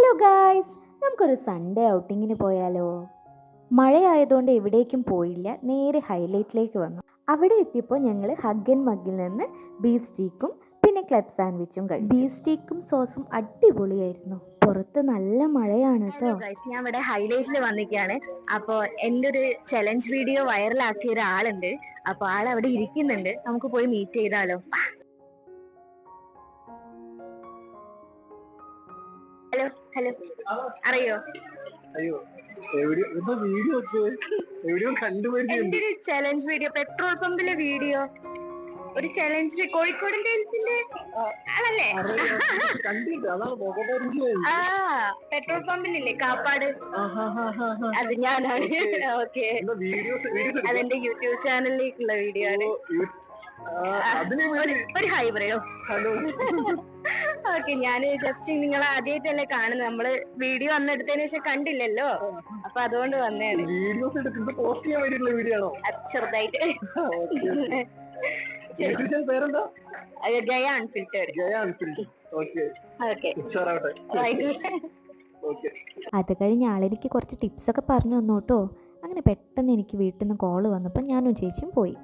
Hello guys, നമുക്കൊരു Sunday ഔട്ടിങ്ങിന് പോയാലോ? മഴയായതുകൊണ്ട് എവിടേക്കും പോയില്ല, നേരെ ഹൈലൈറ്റിലേക്ക് വന്നു. അവിടെ എത്തിയപ്പോൾ ഞങ്ങൾ ഹഗ് ആൻഡ് മഗ്ഗിൽ നിന്ന് ബീഫ് സ്റ്റീക്കും പിന്നെ ക്ലബ് സാൻഡ്വിച്ചും കഴിച്ചു. ബീഫ് സ്റ്റീക്കും സോസും അടിപൊളിയായിരുന്നു. പുറത്ത് നല്ല മഴയാണ് കേട്ടോ. ഞാൻ ഇവിടെ ഹൈലൈറ്റിൽ വന്നിരിക്കുകയാണ്. അപ്പോൾ എൻ്റെ ഒരു ചലഞ്ച് വീഡിയോ വൈറലാക്കിയ ഒരാളുണ്ട്. അപ്പോൾ ആളവിടെ ഇരിക്കുന്നുണ്ട്, നമുക്ക് പോയി മീറ്റ് ചെയ്താലോ? ഹലോ ഹലോ, അറിയോ? എന്റെ ഒരു ചലഞ്ച് വീഡിയോ, പെട്രോൾ പമ്പിലെ വീഡിയോ, ഒരു ചലഞ്ച് കോഴിക്കോടിന്റെ ആളല്ലേ? ആ, പെട്രോൾ പമ്പിലില്ലേ കാപ്പാട്, അത് ഞാനാണ്. ഓക്കെ, അതെന്റെ യൂട്യൂബ് ചാനലിലേക്കുള്ള വീഡിയോ ആണ്. ഒരു ഹൈ പറയോ? ഓക്കെ, ഞാൻ ജസ്റ്റ് നിങ്ങൾ ആദ്യമായിട്ടല്ലേ കാണുന്നത്, നമ്മള് വീഡിയോ അന്നെടുത്തതിന് ശേഷം കണ്ടില്ലല്ലോ, അപ്പൊ അതുകൊണ്ട് വന്നതാണ്. ചെറുതായിട്ട് ഗയ അൺഫിൽറ്റേർഡ്. അത് കഴിഞ്ഞ് ആളെനിക്ക് കുറച്ച് ടിപ്സൊക്കെ പറഞ്ഞു തന്നു കേട്ടോ. അങ്ങനെ പെട്ടെന്ന് എനിക്ക് വീട്ടിൽ നിന്ന് കോള് വന്നപ്പോൾ ഞാനും ചേച്ചിയും പോയി.